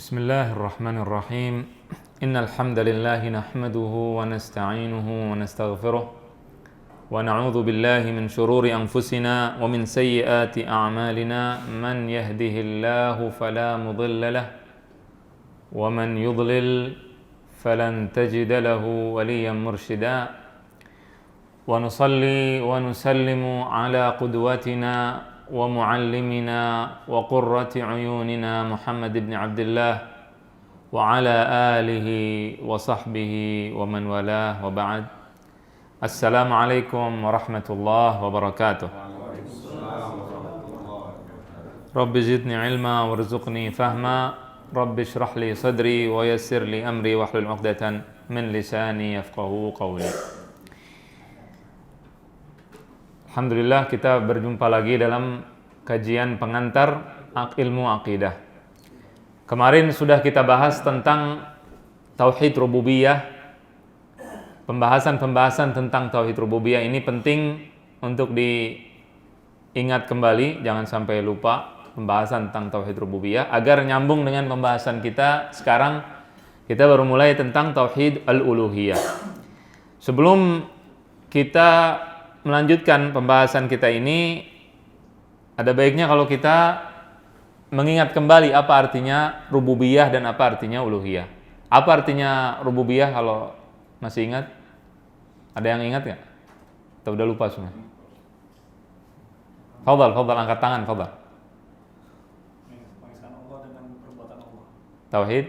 بسم الله الرحمن الرحيم إن الحمد لله نحمده ونستعينه ونستغفره ونعوذ بالله من شرور أنفسنا ومن سيئات أعمالنا من يهده الله فلا مضل له ومن يضلل فلن تجد له وليا مرشدا ونصلي ونسلم على قدوتنا ومعلمنا وقرة عيوننا محمد بن عبد الله وعلى آله وصحبه ومن والاه وبعد السلام عليكم ورحمة الله وبركاته رب زدني علما وارزقني فهما رب اشرح لي صدري ويسر لي أمري واحلل عقدة من لساني يفقهوا قولي. Alhamdulillah, kita berjumpa lagi dalam kajian pengantar ilmu akidah. Kemarin sudah kita bahas tentang tauhid rububiyah. Pembahasan tentang tauhid rububiyah ini penting untuk diingat kembali, jangan sampai lupa pembahasan tentang tauhid rububiyah agar nyambung dengan pembahasan kita. Sekarang kita baru mulai tentang tauhid al-uluhiyah. Sebelum kita melanjutkan pembahasan kita ini, ada baiknya kalau kita mengingat kembali apa artinya rububiyah dan apa artinya uluhiyah. Apa artinya rububiyah kalau masih ingat? Ada yang ingat nggak? Atau udah lupa semua? Fadhal, angkat tangan, fadhal. Mengesahkan Allah dengan perbuatan Allah. Tauhid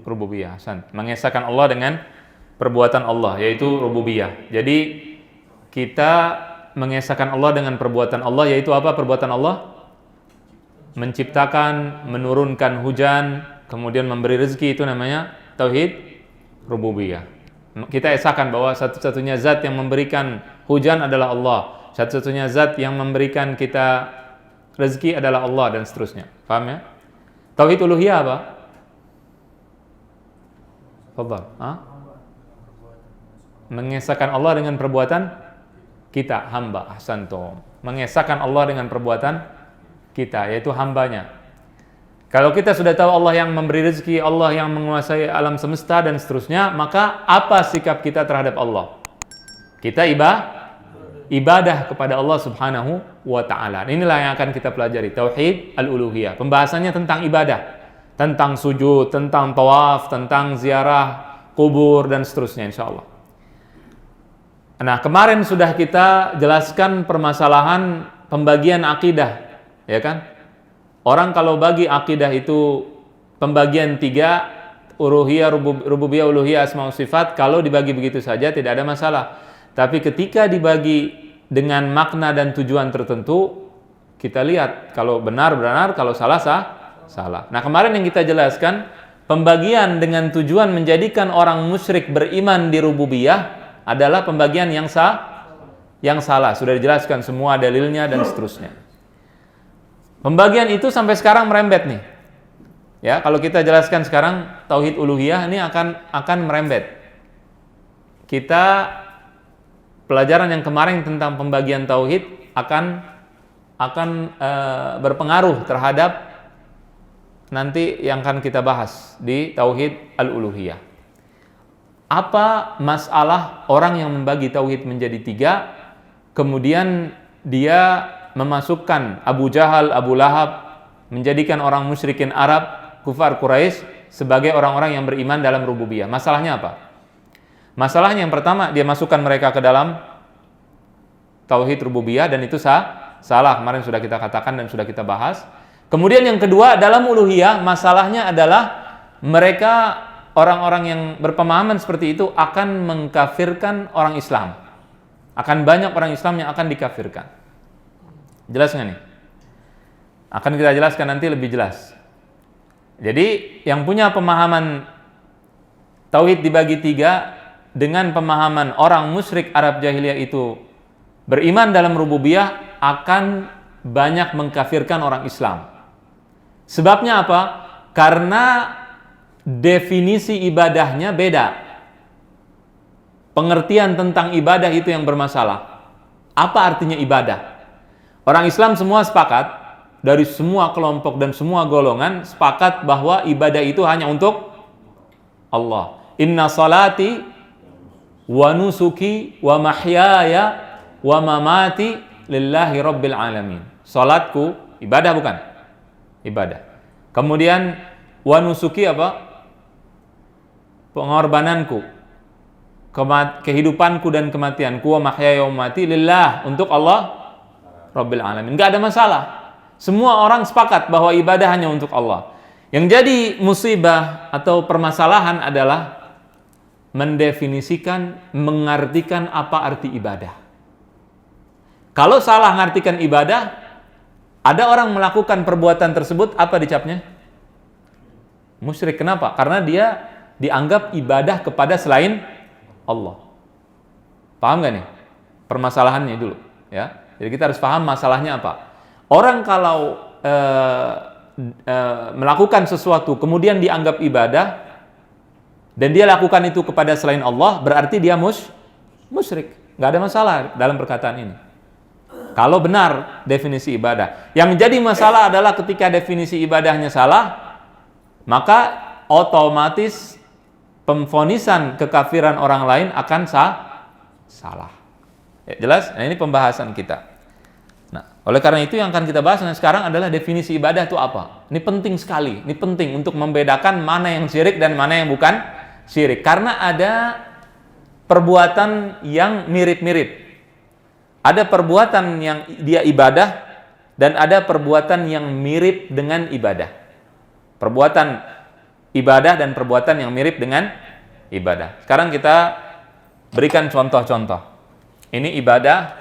rububiyah. Hasan. Mengesahkan Allah dengan perbuatan Allah, yaitu rububiyah. Jadi kita mengesahkan Allah dengan perbuatan Allah, yaitu apa perbuatan Allah? Menciptakan, menurunkan hujan, kemudian memberi rezeki, itu namanya tauhid rububiyah. Kita esahkan bahwa satu-satunya zat yang memberikan hujan adalah Allah, satu-satunya zat yang memberikan kita rezeki adalah Allah, dan seterusnya. Paham ya? Tauhid uluhiyah apa? Fadhal. Mengesahkan Allah dengan perbuatan kita, hamba. Ahsantum. Mengesahkan Allah dengan perbuatan kita, yaitu hambanya. Kalau kita sudah tahu Allah yang memberi rezeki, Allah yang menguasai alam semesta dan seterusnya, maka apa sikap kita terhadap Allah? Kita ibadah kepada Allah Subhanahu wa ta'ala. Inilah yang akan kita pelajari, tauhid al-uluhiyah. Pembahasannya tentang ibadah, tentang sujud, tentang tawaf, tentang ziarah kubur dan seterusnya insyaallah. Nah, kemarin sudah kita jelaskan permasalahan pembagian akidah, ya kan? Orang kalau bagi akidah itu pembagian 3, uluhiyah, rububiyah, uluhiyah, asma wa sifat, kalau dibagi begitu saja tidak ada masalah. Tapi ketika dibagi dengan makna dan tujuan tertentu, kita lihat kalau benar, kalau salah, salah. Nah, kemarin yang kita jelaskan, pembagian dengan tujuan menjadikan orang musyrik beriman di rububiyah adalah pembagian yang salah. Sudah dijelaskan semua dalilnya dan seterusnya. Pembagian itu sampai sekarang merembet nih. Ya, kalau kita jelaskan sekarang tauhid uluhiyah ini akan merembet. Kita pelajaran yang kemarin tentang pembagian tauhid akan berpengaruh terhadap nanti yang akan kita bahas di tauhid al-uluhiyah. Apa masalah orang yang membagi tauhid menjadi 3, kemudian dia memasukkan Abu Jahal, Abu Lahab, menjadikan orang musyrikin Arab, kufar Quraisy sebagai orang-orang yang beriman dalam rububiyah. Masalahnya apa? Masalahnya yang pertama, dia masukkan mereka ke dalam tauhid rububiyah dan itu salah. Kemarin sudah kita katakan dan sudah kita bahas. Kemudian yang kedua, dalam uluhiyah masalahnya adalah mereka orang-orang yang berpemahaman seperti itu akan mengkafirkan orang Islam. Akan banyak orang Islam yang akan dikafirkan. Jelas nggak nih? Akan kita jelaskan nanti lebih jelas. Jadi yang punya pemahaman tauhid dibagi 3 dengan pemahaman orang musyrik Arab jahiliyah itu beriman dalam rububiyah akan banyak mengkafirkan orang Islam. Sebabnya apa? Karena definisi ibadahnya beda. Pengertian tentang ibadah itu yang bermasalah. Apa artinya ibadah? Orang Islam semua sepakat dari semua kelompok dan semua golongan sepakat bahwa ibadah itu hanya untuk Allah. Inna salati wa nusuki wa mahyaya wa mamati lillahi rabbil alamin. Salatku ibadah bukan? Ibadah. Kemudian wa nusuki apa? Pengorbananku, kehidupanku dan kematianku, wa mahyaya wa mamati lillah, untuk Allah rabbil alamin. Enggak ada masalah. Semua orang sepakat bahwa ibadah hanya untuk Allah. Yang jadi musibah atau permasalahan adalah mendefinisikan, mengartikan apa arti ibadah. Kalau salah mengartikan ibadah, ada orang melakukan perbuatan tersebut, apa dicapnya? Musyrik. Kenapa? Karena dia dianggap ibadah kepada selain Allah. Paham gak nih? Permasalahannya dulu, ya. Jadi kita harus paham masalahnya apa. Orang kalau melakukan sesuatu kemudian dianggap ibadah dan dia lakukan itu kepada selain Allah, berarti dia musyrik. Nggak ada masalah dalam perkataan ini. Kalau benar definisi ibadah. Yang menjadi masalah adalah ketika definisi ibadahnya salah, maka otomatis pemvonisan kekafiran orang lain akan salah. Ya, jelas? Nah, ini pembahasan kita. Nah, oleh karena itu yang akan kita bahas sekarang adalah definisi ibadah itu apa. Ini penting sekali. Ini penting untuk membedakan mana yang syirik dan mana yang bukan syirik. Karena ada perbuatan yang mirip-mirip. Ada perbuatan yang dia ibadah dan ada perbuatan yang mirip dengan ibadah. Perbuatan ibadah dan perbuatan yang mirip dengan ibadah. Sekarang kita berikan contoh-contoh. Ini ibadah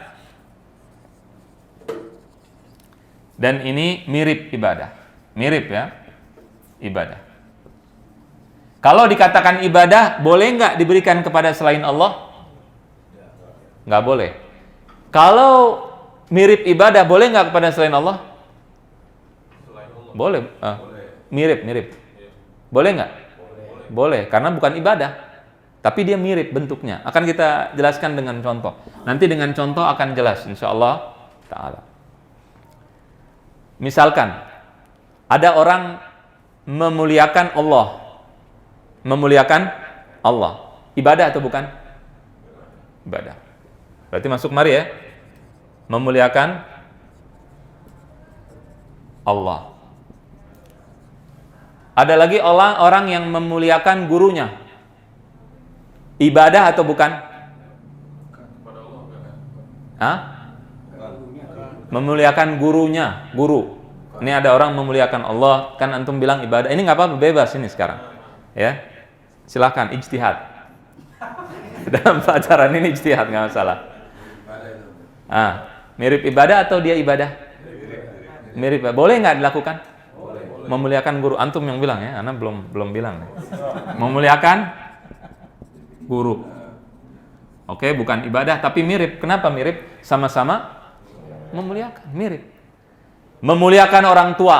dan ini mirip ibadah. Mirip ya, ibadah. Kalau dikatakan ibadah, boleh nggak diberikan kepada selain Allah? Nggak boleh. Kalau mirip ibadah, boleh nggak kepada selain Allah? Boleh. Mirip. Boleh nggak? Boleh, karena bukan ibadah. Tapi dia mirip bentuknya. Akan kita jelaskan dengan contoh. Nanti dengan contoh akan jelas, insya Allah ta'ala. Misalkan, ada orang memuliakan Allah. Memuliakan Allah. Ibadah atau bukan? Ibadah. Berarti masuk mari ya. Memuliakan Allah. Ada lagi orang yang memuliakan gurunya. Ibadah atau bukan? Hah? Memuliakan gurunya, guru. Ini ada orang memuliakan Allah, kan antum bilang ibadah. Ini nggak apa-apa, bebas ini sekarang. Ya, silahkan ijtihad. Dalam pelajaran ini ijtihad, nggak masalah. Mirip ibadah atau dia ibadah? Mirip. Boleh nggak dilakukan? Memuliakan guru. Antum yang bilang ya, anak belum bilang. Memuliakan guru. Oke, bukan ibadah tapi mirip. Kenapa mirip? Sama-sama memuliakan, mirip. Memuliakan orang tua.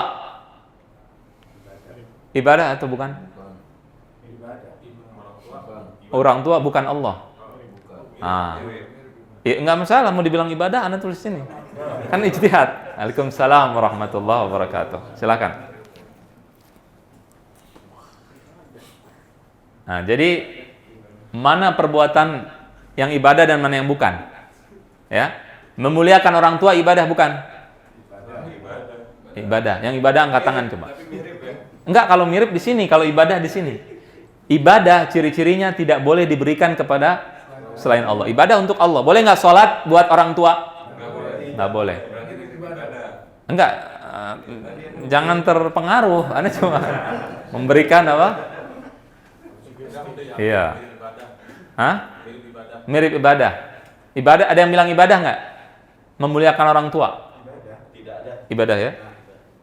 Ibadah atau bukan? Orang tua bukan Allah. Enggak masalah mau dibilang ibadah, Anda tulis sini. Kan ijtihad. Waalaikumsalam warahmatullahi wabarakatuh. Silakan. Nah, jadi mana perbuatan yang ibadah dan mana yang bukan? Ya. Memuliakan orang tua ibadah bukan? Ibadah. Yang ibadah angkat tangan coba. Enggak, kalau mirip di sini, kalau ibadah di sini. Ibadah ciri-cirinya tidak boleh diberikan kepada selain Allah. Ibadah untuk Allah. Boleh nggak sholat buat orang tua? Nggak boleh. Enggak. Jangan terpengaruh. Anda cuma memberikan apa? Iya. Hah? Mirip ibadah. Ibadah, ada yang bilang ibadah nggak? Memuliakan orang tua? Ibadah ya?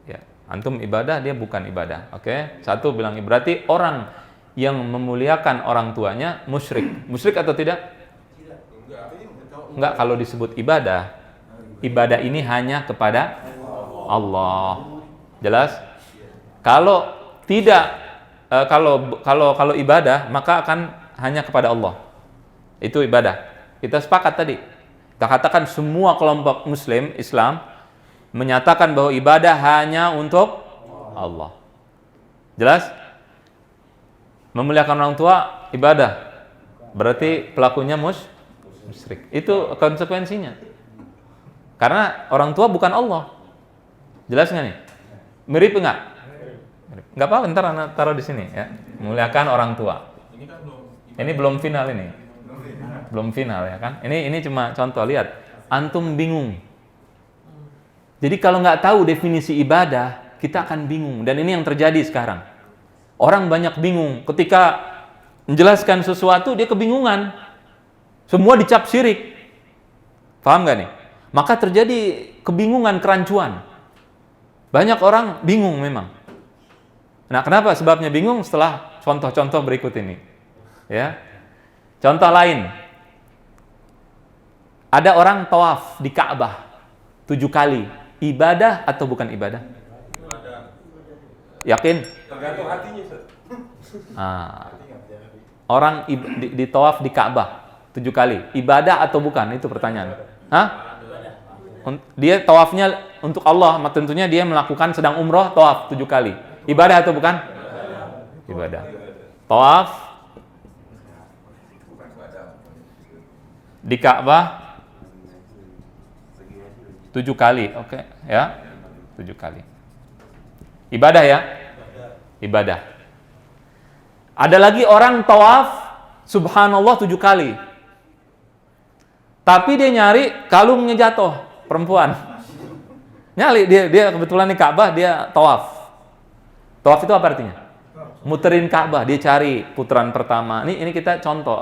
Ya. Antum ibadah, dia bukan ibadah. Oke? Satu bilang berarti orang yang memuliakan orang tuanya musyrik. Musyrik atau tidak? Enggak, kalau disebut ibadah, ibadah ini hanya kepada Allah. Jelas? Kalau tidak, kalau ibadah maka akan hanya kepada Allah. Itu ibadah. Kita sepakat tadi. Kita katakan semua kelompok Muslim Islam menyatakan bahwa ibadah hanya untuk Allah. Jelas? Memuliakan orang tua ibadah, berarti pelakunya musyrik. Itu konsekuensinya. Karena orang tua bukan Allah. Jelas nggak nih? Mirip nggak? Nggak apa-apa, ntar anak taruh di sini ya. Memuliakan orang tua. Ini belum final ini. Belum final ya kan? Ini cuma contoh, lihat. Antum bingung. Jadi kalau nggak tahu definisi ibadah, kita akan bingung. Dan ini yang terjadi sekarang. Orang banyak bingung. Ketika menjelaskan sesuatu, dia kebingungan. Semua dicap syirik. Paham nggak nih? Maka terjadi kebingungan, kerancuan. Banyak orang bingung memang. Nah, kenapa sebabnya bingung? Setelah contoh-contoh berikut ini. Ya. Contoh lain. Ada orang tawaf di Ka'bah 7 kali. Ibadah atau bukan ibadah? Yakin? Tergantung hatinya, Ustaz. Orang di tawaf di Ka'bah 7 kali. Ibadah atau bukan? Itu pertanyaan. Hah? Dia tawafnya untuk Allah, tentunya dia melakukan sedang umroh tawaf 7 kali. Ibadah atau bukan? Ibadah. Tawaf di Ka'bah 7 kali, oke, ya, 7 kali. Ibadah ya? Ibadah. Ada lagi orang tawaf, subhanallah 7 kali. Tapi dia nyari kalungnya jatuh, perempuan. Nyari, dia kebetulan di Ka'bah, dia tawaf. Tawaf itu apa artinya? Muterin Ka'bah, dia cari putaran pertama. Ini kita contoh,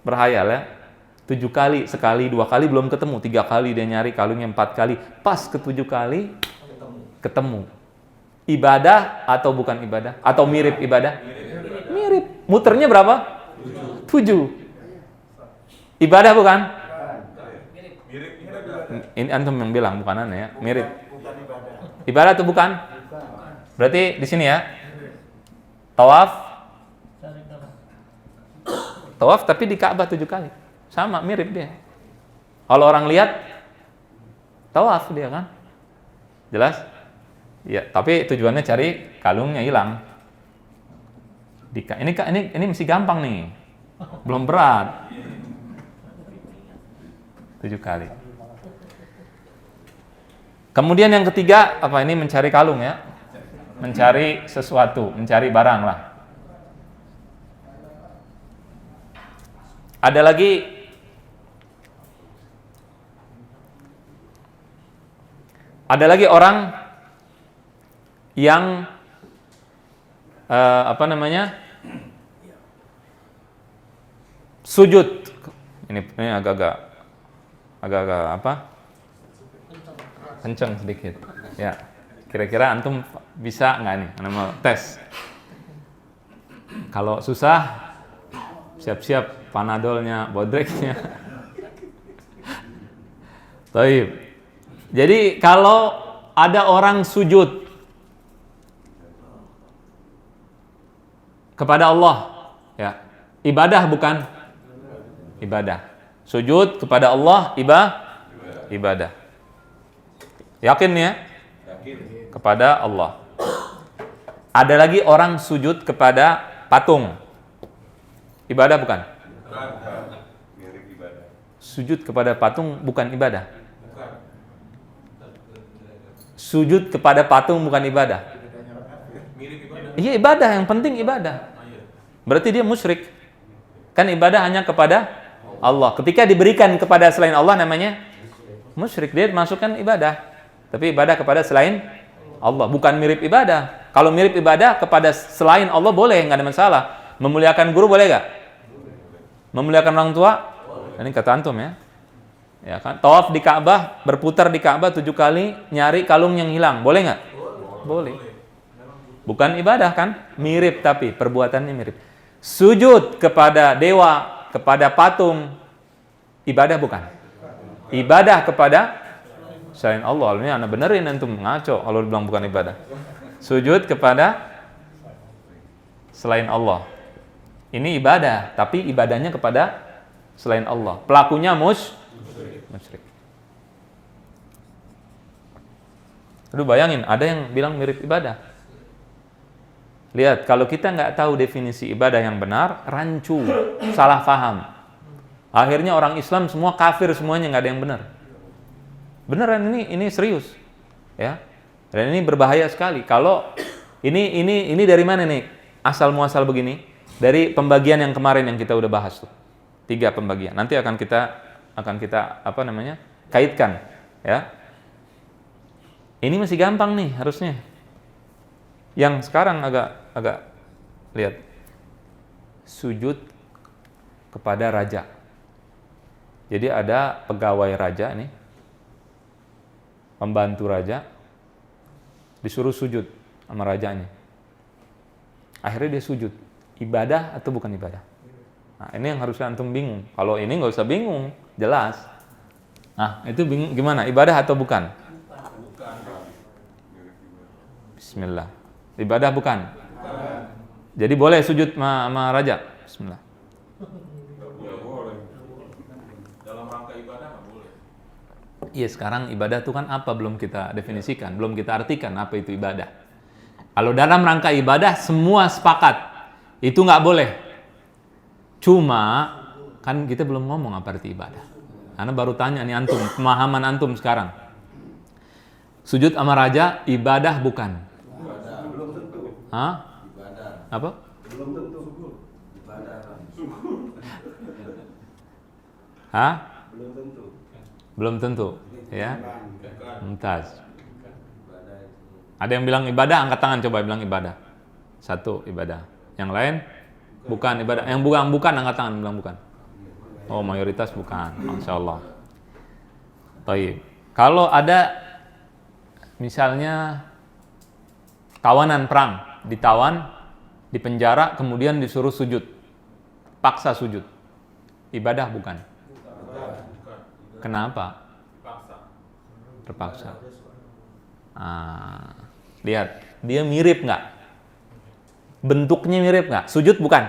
berhayal ya. 7 kali, sekali, 2 kali belum ketemu, 3 kali dia nyari kalungnya, 4 kali, pas ke 7 kali ketemu. Ibadah atau bukan ibadah? Atau mirip ibadah? Mirip. Muternya berapa? 7. Ibadah bukan? Ini antum yang bilang, bukan aneh ya. Mirip. Ibadah atau bukan? Berarti di sini ya. Tawaf. Tawaf tapi di Ka'bah 7 kali. Sama, mirip dia. Kalau orang lihat, tawaf dia kan. Jelas? Ya, tapi tujuannya cari kalungnya hilang. Ini mesti gampang nih. Belum berat. 7 kali. Kemudian yang ketiga, apa ini mencari kalung ya? Mencari sesuatu, mencari barang lah. Ada lagi orang yang sujud. Ini agak-agak kenceng sedikit. Ya, kira-kira antum bisa nggak nih? Nama tes. Kalau susah, siap-siap panadolnya, bodreknya. Baik. Jadi kalau ada orang sujud kepada Allah, ya, ibadah bukan? Ibadah. Sujud kepada Allah, ibadah. Yakin ya? Yakin. Kepada Allah. Ada lagi orang sujud kepada patung. Ibadah bukan? Mirip ibadah. Sujud kepada patung bukan ibadah. Sujud kepada patung bukan ibadah. Mirip ibadah. Iya ibadah, yang penting ibadah. Berarti dia musyrik. Kan ibadah hanya kepada Allah. Ketika diberikan kepada selain Allah namanya musyrik. Dia masukkan ibadah. Tapi ibadah kepada selain Allah. Bukan mirip ibadah. Kalau mirip ibadah kepada selain Allah boleh, nggak ada masalah. Memuliakan guru boleh nggak? Memuliakan orang tua? Ini kata antum ya. Ya kan? Tawaf di Ka'bah, berputar di Ka'bah 7 kali, nyari kalung yang hilang. Boleh nggak? Boleh. Bukan ibadah kan? Mirip tapi perbuatannya mirip. Sujud kepada dewa, kepada patung, ibadah bukan? Ibadah kepada selain Allah. Ini anak benerin antum ngaco kalau bilang bukan ibadah. Sujud kepada selain Allah. Ini ibadah, tapi ibadahnya kepada selain Allah. Pelakunya musyrik. Aduh, bayangin, ada yang bilang mirip ibadah. Lihat, kalau kita nggak tahu definisi ibadah yang benar, rancu, salah paham. Akhirnya orang Islam semua kafir semuanya, nggak ada yang benar. Beneran ini serius, ya. Dan ini berbahaya sekali. Kalau ini dari mana nih? Asal muasal begini, dari pembagian yang kemarin yang kita udah bahas tuh. 3 pembagian. Nanti akan kita kaitkan, ya. Ini masih gampang nih harusnya. Yang sekarang agak lihat, sujud kepada raja. Jadi ada pegawai raja nih, pembantu raja, disuruh sujud sama rajanya. Akhirnya dia sujud. Ibadah atau bukan ibadah? Nah, ini yang harusnya antum bingung. Kalau ini nggak usah bingung, jelas. Nah, itu bingung gimana? Ibadah atau bukan? Bismillah. Ibadah bukan? Jadi boleh sujud sama raja? Bismillah. Nggak boleh. Dalam rangka ibadah nggak boleh. Iya, sekarang ibadah itu kan apa belum kita definisikan, belum kita artikan apa itu ibadah. Kalau dalam rangka ibadah semua sepakat itu nggak boleh. Cuma kan kita belum ngomong apa arti ibadah. Karena baru tanya nih antum, pemahaman antum sekarang. Sujud sama raja ibadah bukan? Belum tentu. Hah? Ibadah. Apa? Belum tentu. Ibadah. Hah? Belum tentu. Belum tentu, ya. Mumtaz. Ibadah itu. Ada yang bilang ibadah, angkat tangan coba bilang ibadah. 1 ibadah. Yang lain bukan ibadah. Yang bukan angkat tangan bilang bukan. Oh, mayoritas bukan. Masya Allah. Baik. Kalau ada misalnya tawanan perang, ditawan, dipenjara, kemudian disuruh sujud, paksa sujud, ibadah bukan? Kenapa? Terpaksa. Lihat, dia mirip nggak? Bentuknya mirip nggak? Sujud bukan?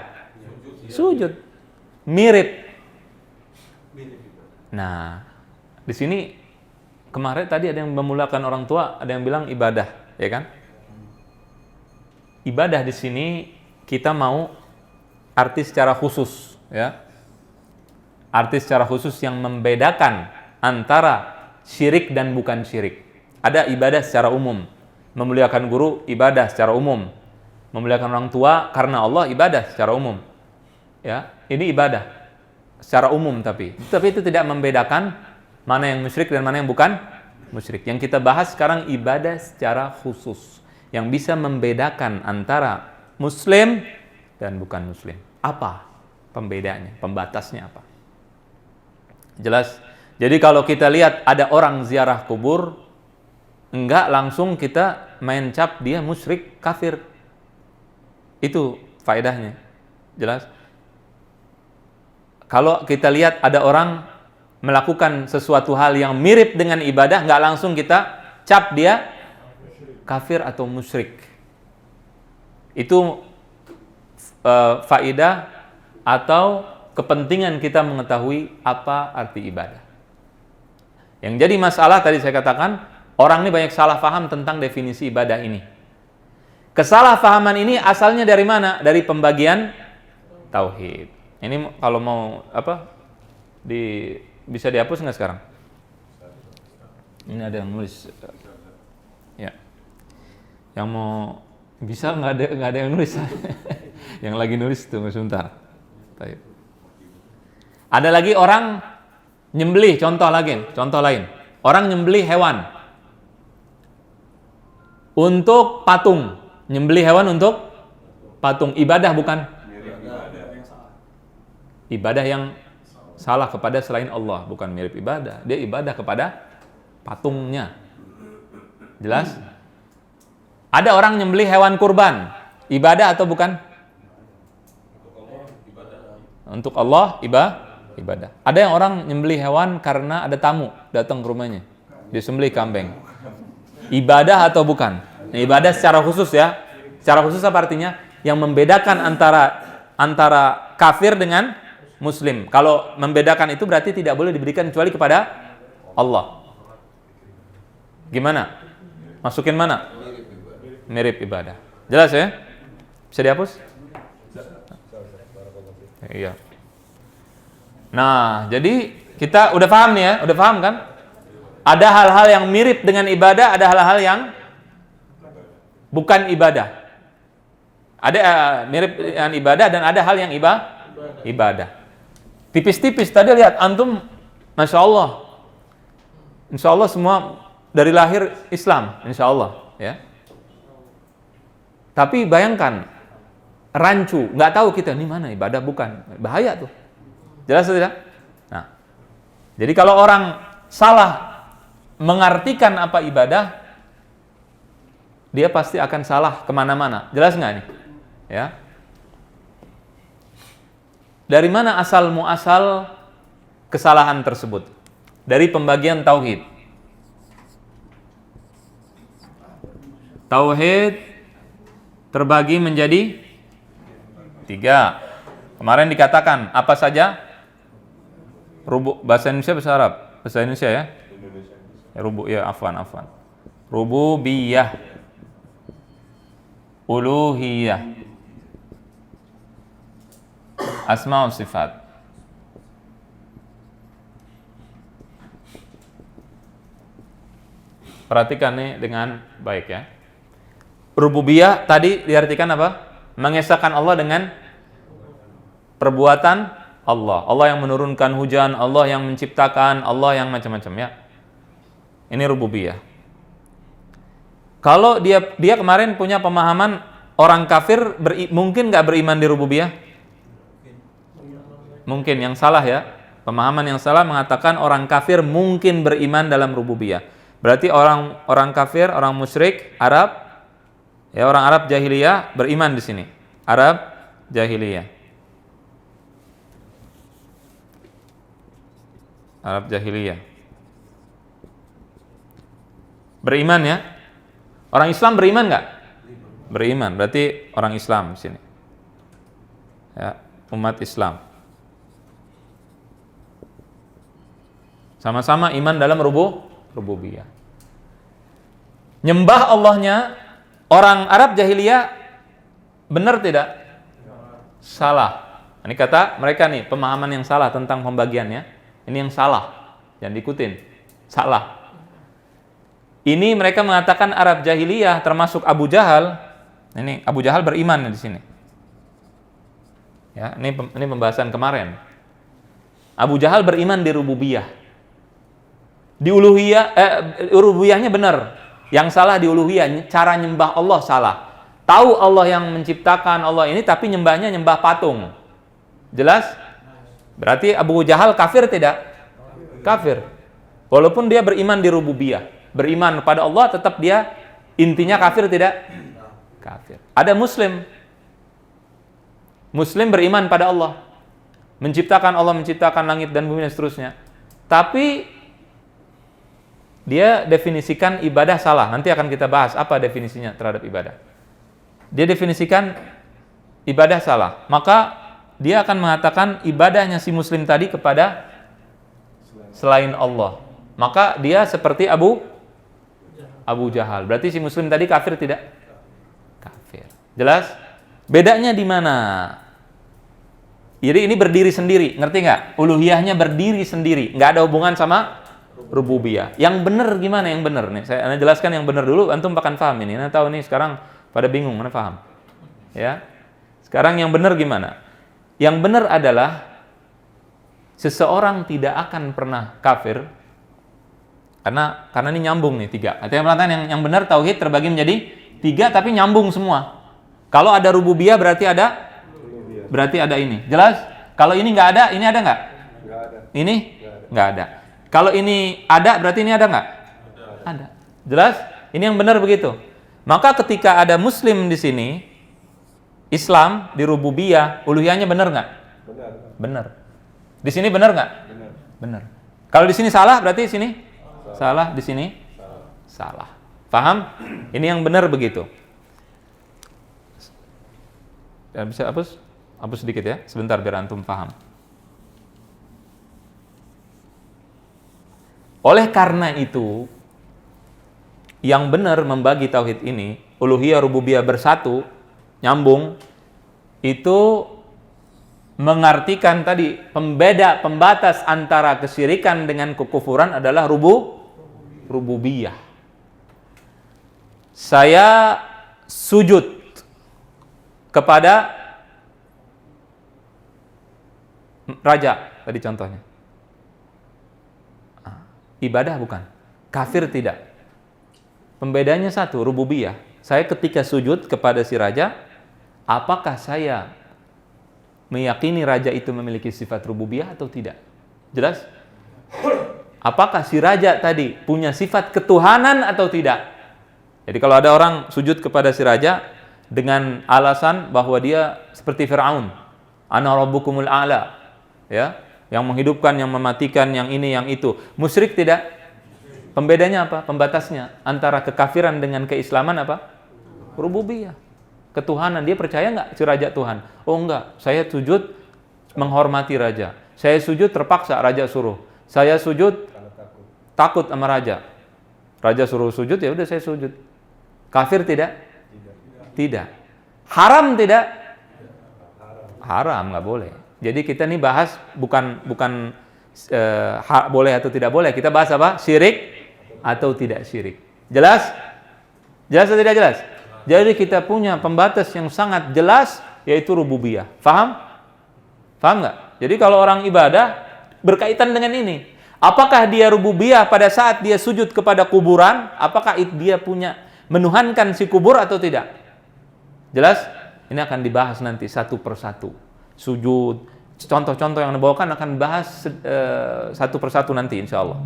Sujud, mirip. Nah, di sini kemarin tadi ada yang memulakan orang tua, ada yang bilang ibadah, ya kan? Ibadah di sini kita mau arti secara khusus, ya. Arti secara khusus yang membedakan antara syirik dan bukan syirik. Ada ibadah secara umum, memuliakan guru ibadah secara umum, memuliakan orang tua karena Allah ibadah secara umum. Ya, ini ibadah secara umum tapi itu tidak membedakan mana yang musyrik dan mana yang bukan musyrik. Yang kita bahas sekarang ibadah secara khusus yang bisa membedakan antara muslim dan bukan muslim. Apa pembedanya? Pembatasnya apa? Jelas. Jadi kalau kita lihat ada orang ziarah kubur, enggak langsung kita main cap dia musyrik, kafir. Itu faedahnya. Jelas. Kalau kita lihat ada orang melakukan sesuatu hal yang mirip dengan ibadah, enggak langsung kita cap dia kafir atau musyrik. Itu faedah atau kepentingan kita mengetahui apa arti ibadah. Yang jadi masalah tadi saya katakan, orang ini banyak salah paham tentang definisi ibadah ini. Kesalahpahaman ini asalnya dari mana? Dari pembagian tauhid. Ini kalau mau bisa dihapus nggak sekarang? Ini ada yang nulis. Ya. Yang mau bisa nggak ada yang nulis. Yang lagi nulis tunggu sebentar. Baik. Ada lagi orang nyembelih, contoh lain. Orang nyembelih hewan untuk patung. Nyembelih hewan untuk patung. Ibadah bukan? Ibadah yang salah kepada selain Allah. Bukan mirip ibadah. Dia ibadah kepada patungnya. Jelas? Ada orang nyembelih hewan kurban. Ibadah atau bukan? Untuk Allah ibadah. Ada yang orang nyembelih hewan karena ada tamu datang ke rumahnya, dia sembelih kambing. Ibadah atau bukan? Nah, ibadah secara khusus ya. Secara khusus apa artinya? Yang membedakan antara kafir dengan muslim. Kalau membedakan itu berarti tidak boleh diberikan kecuali kepada Allah. Gimana? Masukin mana? Mirip ibadah. Mirip ibadah. Jelas ya? Bisa dihapus? Iya. Nah, jadi kita udah paham nih ya, udah paham kan? Ada hal-hal yang mirip dengan ibadah, ada hal-hal yang bukan ibadah. Ada mirip dengan ibadah dan ada hal yang ibadah. Tipis-tipis tadi lihat antum, masya Allah. Insya Allah semua dari lahir Islam, insya Allah ya. Tapi bayangkan rancu, nggak tahu kita ini mana ibadah bukan, bahaya tuh. Jelas atau tidak? Nah, jadi kalau orang salah mengartikan apa ibadah, dia pasti akan salah kemana-mana. Jelas nggak nih? Ya. Dari mana asal muasal kesalahan tersebut? Dari pembagian tauhid. Tauhid terbagi menjadi 3. Kemarin dikatakan apa saja? Bahasa Indonesia, bahasa Arab. Bahasa Indonesia ya. Afwan. Rububiyah, uluhiyah, asma wa sifat. Perhatikan nih dengan baik ya. Rububiyah tadi diartikan apa? Mengesahkan Allah dengan perbuatan Allah. Allah yang menurunkan hujan, Allah yang menciptakan, Allah yang macam-macam ya. Ini rububiyah. Kalau dia kemarin punya pemahaman orang kafir mungkin nggak beriman di rububiyah? Mungkin, yang salah ya. Pemahaman yang salah mengatakan orang kafir mungkin beriman dalam rububiyah. Berarti orang kafir, orang musyrik Arab, ya orang Arab jahiliyah beriman di sini. Arab jahiliyah. Arab jahiliyah. Beriman ya. Orang Islam beriman nggak? Beriman. Berarti orang Islam di sini. Ya, umat Islam. Sama-sama iman dalam rububiyah. Nyembah Allahnya orang Arab jahiliyah benar tidak? Salah. Ini kata mereka nih, pemahaman yang salah tentang pembagiannya. Ini yang salah. Jangan diikutin. Salah. Ini mereka mengatakan Arab jahiliyah termasuk Abu Jahal. Ini Abu Jahal beriman di sini. Ya, ini pembahasan kemarin. Abu Jahal beriman di rububiyah. Di uluhiyahnya benar. Yang salah di uluhiyah, cara nyembah Allah salah. Tahu Allah yang menciptakan Allah ini, tapi nyembahnya nyembah patung. Jelas? Berarti Abu Jahal kafir tidak? Kafir. Walaupun dia beriman di rububiyah, beriman kepada Allah, tetap dia intinya kafir tidak? Kafir. Ada Muslim beriman pada Allah, menciptakan Allah, menciptakan langit dan bumi dan seterusnya. Tapi dia definisikan ibadah salah. Nanti akan kita bahas apa definisinya terhadap ibadah. Dia definisikan ibadah salah. Maka dia akan mengatakan ibadahnya si Muslim tadi kepada selain Allah. Maka dia seperti Abu Jahal. Berarti si Muslim tadi kafir tidak? Kafir. Jelas? Bedanya di mana? Jadi ini berdiri sendiri, ngerti nggak? Uluhiyahnya berdiri sendiri, nggak ada hubungan sama rububiyah. Yang benar gimana yang benar nih? Saya jelaskan yang benar dulu, antum akan paham ini. Nah, tahu nih sekarang pada bingung mana paham? Ya. Sekarang yang benar gimana? Yang benar adalah seseorang tidak akan pernah kafir karena ini nyambung nih 3. Artinya pelatihan yang benar tauhid terbagi menjadi 3 tapi nyambung semua. Kalau ada rububiyah berarti ada ini. Jelas? Kalau ini nggak ada, ini ada nggak? Nggak ada. Ini nggak ada. Kalau ini ada, berarti ini ada nggak? Ada. Jelas? Ini yang benar begitu. Maka ketika ada Muslim di sini, Islam di rububiyah, uluhiyahnya benar nggak? Benar. Di sini benar nggak? Benar. Kalau di sini salah, berarti di sini salah. Di sini salah. Paham? Ini yang benar begitu. Ya, bisa hapus sedikit ya, sebentar biar antum paham. Oleh karena itu, yang benar membagi tauhid ini, uluhiyah rububiyah bersatu, nyambung, itu mengartikan tadi pembatas antara kesyirikan dengan kekufuran adalah rububiyah. Saya sujud kepada raja, tadi contohnya. Ibadah bukan, kafir tidak. Pembedanya satu, rububiyah. Saya ketika sujud kepada si raja, apakah saya meyakini raja itu memiliki sifat rububiyah atau tidak? Jelas? Apakah si raja tadi punya sifat ketuhanan atau tidak? Jadi kalau ada orang sujud kepada si raja dengan alasan bahwa dia seperti Fir'aun, ana rabbukumul a'la, ya, yang menghidupkan, yang mematikan, yang ini, yang itu, musyrik tidak? Pembedanya apa? Pembatasnya antara kekafiran dengan keislaman apa? Rububiyah, ketuhanan. Dia percaya nggak si raja Tuhan? Oh enggak, saya sujud menghormati raja. Saya sujud terpaksa, raja suruh. Saya sujud takut sama raja. Raja suruh sujud, ya udah saya sujud. Kafir tidak? Tidak. Haram tidak? Haram, nggak boleh. Jadi kita nih bahas bukan boleh atau tidak boleh. Kita bahas apa? Syirik atau tidak syirik. Jelas? Jelas atau tidak jelas? Jadi kita punya pembatas yang sangat jelas, yaitu rububiyah. Faham? Faham nggak? Jadi kalau orang ibadah berkaitan dengan ini, apakah dia rububiyah pada saat dia sujud kepada kuburan? Apakah dia punya menuhankan si kubur atau tidak? Jelas? Ini akan dibahas nanti satu persatu. Sujud, contoh-contoh yang dibawakan akan bahas satu persatu nanti insya Allah.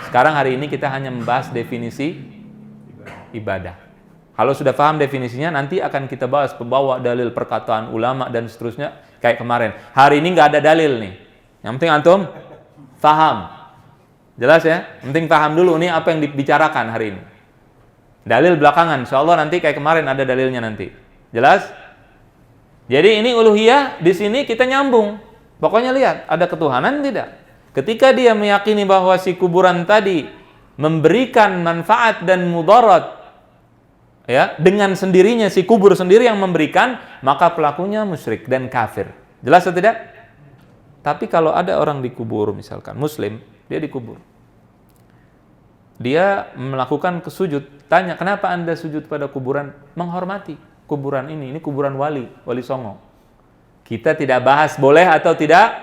Sekarang hari ini kita hanya membahas definisi ibadah. Kalau sudah paham definisinya, nanti akan kita bahas pembawa dalil, perkataan ulama dan seterusnya kayak kemarin. Hari ini nggak ada dalil nih. Yang penting antum paham. Jelas ya? Yang penting paham dulu nih apa yang dibicarakan hari ini. Dalil belakangan, insya Allah nanti kayak kemarin ada dalilnya nanti. Jelas? Jadi ini uluhiyah, di sini kita nyambung. Pokoknya lihat, ada ketuhanan tidak? Ketika dia meyakini bahwa si kuburan tadi memberikan manfaat dan mudarat, ya, dengan sendirinya si kubur sendiri yang memberikan, maka pelakunya musyrik dan kafir. Jelas atau tidak? Tapi kalau ada orang dikubur, misalkan muslim, dia dikubur, dia melakukan kesujud, tanya, kenapa anda sujud pada kuburan? Menghormati kuburan ini kuburan wali songo. Kita tidak bahas boleh atau tidak,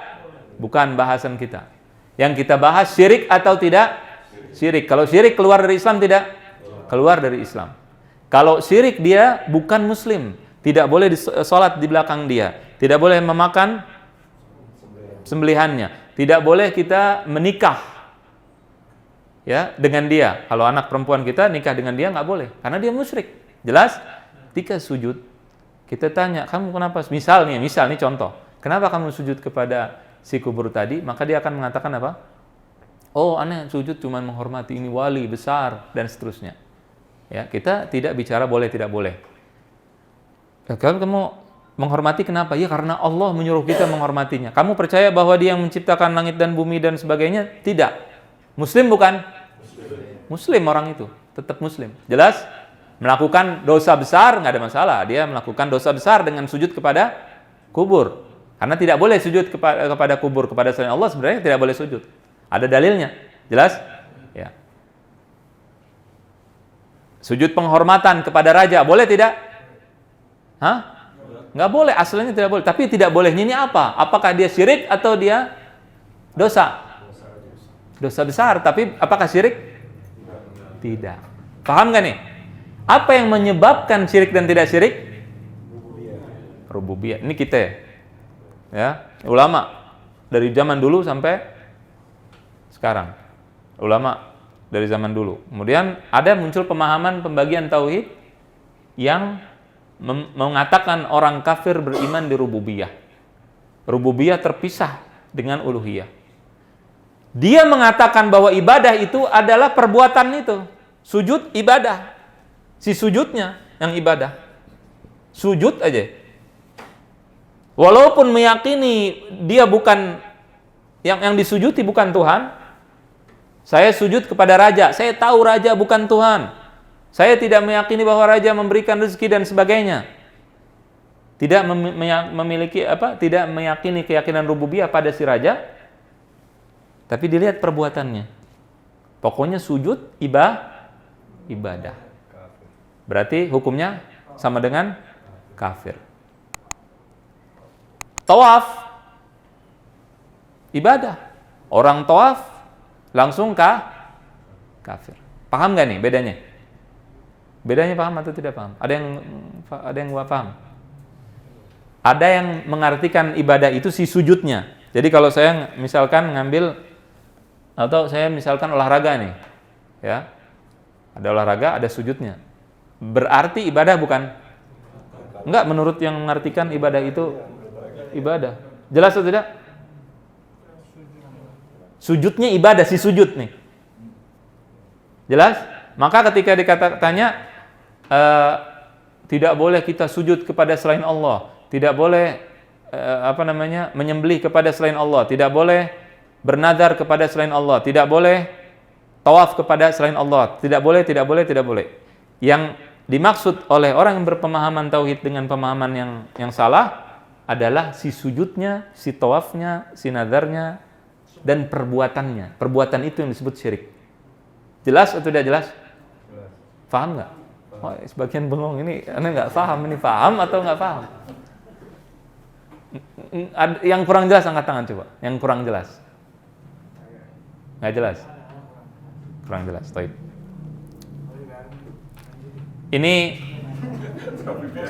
bukan bahasan kita. Yang kita bahas syirik atau tidak syirik. Kalau syirik keluar dari Islam tidak? Keluar dari Islam. Kalau syirik dia bukan muslim, tidak boleh sholat di belakang dia, tidak boleh memakan sembelihannya, tidak boleh kita menikah, ya, dengan dia. Kalau anak perempuan kita nikah dengan dia nggak boleh, karena dia musyrik. Jelas? Ketika sujud, kita tanya, kamu kenapa? Misal nih contoh, kenapa kamu sujud kepada si kubur tadi? Maka dia akan mengatakan apa? Oh, aneh sujud cuma menghormati ini wali besar dan seterusnya. Ya, kita tidak bicara boleh tidak boleh. Kalau kamu menghormati kenapa? Ya karena Allah menyuruh kita menghormatinya. Kamu percaya bahwa Dia yang menciptakan langit dan bumi dan sebagainya? Tidak. Muslim bukan? Muslim orang itu, tetap muslim. Jelas? Melakukan dosa besar nggak ada masalah. Dia melakukan dosa besar dengan sujud kepada kubur. Karena tidak boleh sujud kepada kubur, kepada selain Allah sebenarnya tidak boleh sujud. Ada dalilnya. Jelas? Ya. Sujud penghormatan kepada raja, boleh tidak? Hah? Nggak boleh, asalnya tidak boleh. Tapi tidak bolehnya ini apa? Apakah dia syirik atau dia dosa? Dosa besar, tapi apakah syirik? Tidak. Paham nggak nih? Apa yang menyebabkan syirik dan tidak syirik? Rububiyah. Ini kita ya, ulama dari zaman dulu sampai sekarang. Ulama dari zaman dulu. Kemudian ada muncul pemahaman pembagian tauhid yang mengatakan orang kafir beriman di rububiyah. Rububiyah terpisah dengan uluhiyah. Dia mengatakan bahwa ibadah itu adalah perbuatan itu. Sujud ibadah. Si sujudnya yang ibadah. Sujud aja. Walaupun meyakini dia bukan yang disujuti bukan Tuhan. Saya sujud kepada raja, saya tahu raja bukan Tuhan. Saya tidak meyakini bahwa raja memberikan rezeki dan sebagainya. Tidak memiliki tidak meyakini keyakinan rububiyah pada si raja, tapi dilihat perbuatannya. Pokoknya sujud ibadah. Berarti hukumnya sama dengan kafir. Tawaf ibadah. Orang tawaf langsung kafir. Paham nggak nih bedanya? Bedanya paham atau tidak paham? Ada yang nggak paham? Ada yang mengartikan ibadah itu si sujudnya. Jadi kalau saya misalkan ngambil atau saya misalkan olahraga nih, ya, ada olahraga, ada sujudnya. Berarti ibadah bukan? Enggak, menurut yang mengartikan ibadah itu ibadah. Jelas atau tidak? Sujudnya ibadah, si sujud nih. Jelas? Maka ketika tanya tidak boleh kita sujud kepada selain Allah, tidak boleh menyembelih kepada selain Allah, tidak boleh bernadar kepada selain Allah, tidak boleh tawaf kepada selain Allah, tidak boleh. Yang dimaksud oleh orang yang berpemahaman tauhid dengan pemahaman yang salah adalah si sujudnya, si tawafnya, si nadarnya, dan perbuatannya. Perbuatan itu yang disebut syirik. Jelas atau tidak jelas? Paham nggak? Oh, sebagian bengong ini, Anda nggak paham, ini paham atau nggak paham? Yang kurang jelas angkat tangan coba. Yang kurang jelas. Nggak jelas? Kurang jelas. Baik. Ini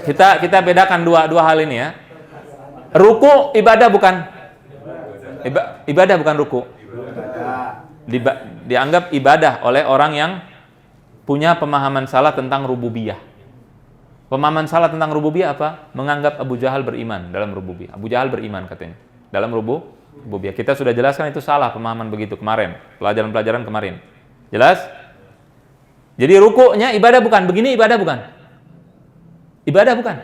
kita bedakan dua hal ini ya. Ruku ibadah bukan? Ibadah bukan ruku. Dianggap ibadah oleh orang yang punya pemahaman salah tentang rububiyah. Pemahaman salah tentang rububiyah apa? Menganggap Abu Jahal beriman dalam rububiyah. Abu Jahal beriman katanya dalam rububiyah. Kita sudah jelaskan itu salah pemahaman begitu kemarin, pelajaran-pelajaran kemarin. Jelas? Jadi rukunya ibadah bukan? Begini ibadah bukan? Ibadah bukan?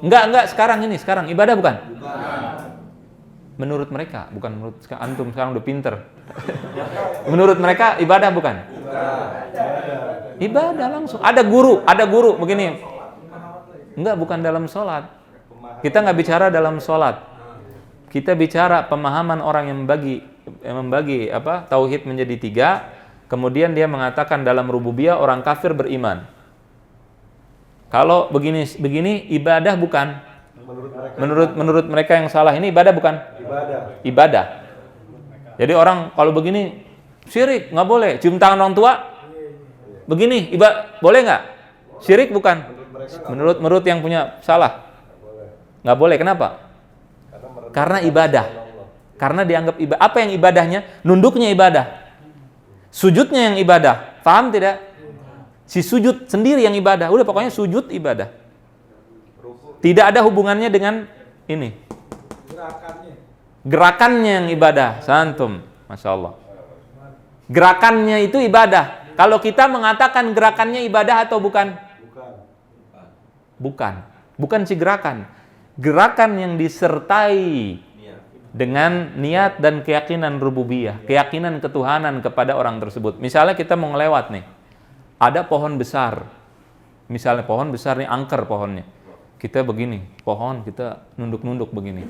Enggak, sekarang ibadah bukan? Menurut mereka, bukan menurut antum sekarang udah pinter. Menurut mereka ibadah bukan? Ibadah langsung. Ada guru begini. Enggak, bukan dalam sholat. Kita nggak bicara dalam sholat. Kita bicara pemahaman orang yang membagi tauhid menjadi 3. Kemudian dia mengatakan dalam rububiyah orang kafir beriman. Kalau begini ibadah bukan? Menurut mereka yang salah ini ibadah bukan? Ibadah. Jadi orang kalau begini syirik, nggak boleh. Cium tangan orang tua, begini boleh nggak? Syirik bukan? Menurut yang punya salah, nggak boleh. Kenapa? Karena ibadah. Karena dianggap ibadah. Apa yang ibadahnya? Nunduknya ibadah. Sujudnya yang ibadah. Paham tidak? Si sujud sendiri yang ibadah. Udah pokoknya sujud ibadah. Tidak ada hubungannya dengan ini. Gerakannya yang ibadah. Santum. Masya Allah. Gerakannya itu ibadah. Kalau kita mengatakan gerakannya ibadah atau bukan? Bukan si gerakan. Gerakan yang disertai dengan niat dan keyakinan rububiyah, keyakinan ketuhanan kepada orang tersebut. Misalnya kita mau ngelewat nih, ada pohon besar. Misalnya pohon besar nih, angker pohonnya. Kita begini, pohon kita nunduk-nunduk begini.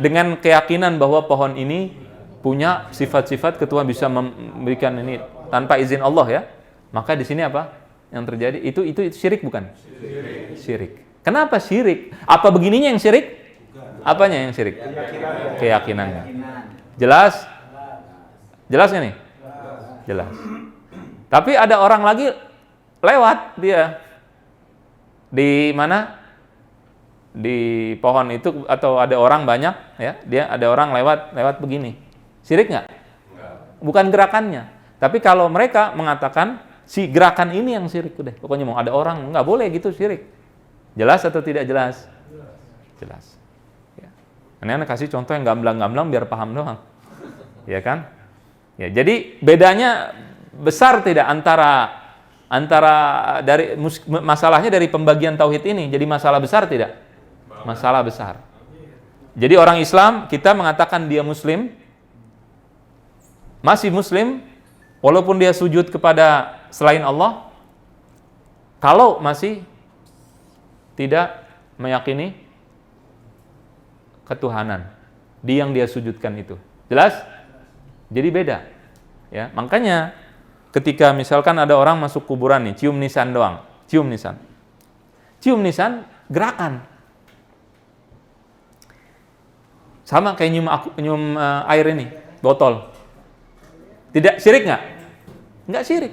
Dengan keyakinan bahwa pohon ini punya sifat-sifat ketuhanan, bisa memberikan ini tanpa izin Allah ya. Maka di sini apa yang terjadi? Itu syirik bukan? Syirik. Kenapa syirik? Apa begininya yang syirik? Apanya yang syirik? Keyakinannya. Jelas? Jelas nggak nih? Jelas. Tapi ada orang lagi lewat dia di mana? Di pohon itu atau ada orang banyak ya? Dia ada orang lewat begini. Syirik nggak? Bukan gerakannya. Tapi kalau mereka mengatakan si gerakan ini yang syirik udah. Pokoknya mau ada orang nggak boleh gitu syirik. Jelas atau tidak jelas? Jelas. Ini anak kasih contoh yang gamblang-gamblang biar paham doang. Ya kan? Ya, jadi bedanya besar tidak antara dari masalahnya dari pembagian tauhid ini jadi masalah besar tidak? Masalah besar. Jadi orang Islam kita mengatakan dia muslim, masih muslim walaupun dia sujud kepada selain Allah, Kalau masih tidak meyakini ketuhanan di yang dia sujudkan itu. Jelas? Jadi beda. Ya, makanya ketika misalkan ada orang masuk kuburan nih, cium nisan doang, cium nisan. Cium nisan gerakan. Sama kayak nyium air ini, botol. Tidak syirik nggak? Nggak syirik.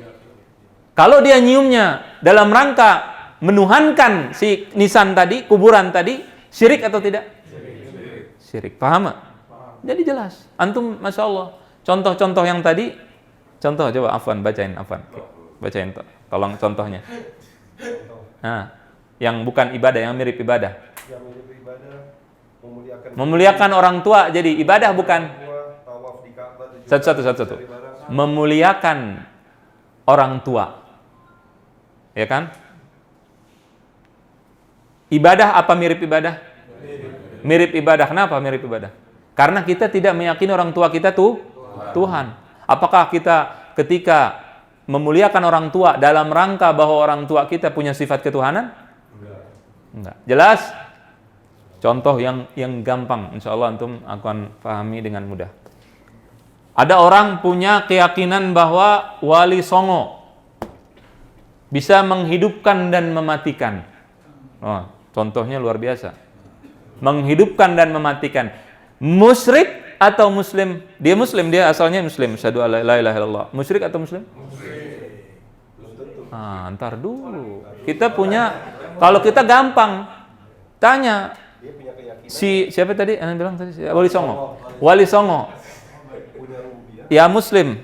Kalau dia nyiumnya dalam rangka menuhankan si nisan tadi, kuburan tadi, syirik atau tidak? Syirik. Paham nggak? Jadi jelas. Antum, masya Allah. Contoh-contoh yang tadi, contoh coba Afwan bacain, Afwan, bacain, tolong contohnya. Nah, yang bukan ibadah, yang mirip ibadah. Yang mirip ibadah, Memuliakan orang tua jadi ibadah bukan? tawaf di Ka'bah, Satu. Memuliakan orang tua, ya kan? Ibadah apa mirip ibadah? Mirip ibadah. Kenapa mirip ibadah? Karena kita tidak meyakini orang tua kita tuh Tuhan. Apakah kita ketika memuliakan orang tua dalam rangka bahwa orang tua kita punya sifat ketuhanan? Enggak. Jelas? Contoh yang gampang, insya Allah antum akan pahami dengan mudah. Ada orang punya keyakinan bahwa Wali Songo bisa menghidupkan dan mematikan. Oh, contohnya luar biasa. Menghidupkan dan mematikan. Musyrik atau muslim? Dia muslim, dia asalnya muslim. Asyhadu alla ilaha illallah. Musyrik atau muslim? Ntar dulu. Kita punya, kalau kita gampang tanya siapa tadi? Anda bilang tadi Wali Songo. Wali Songo. Ya muslim.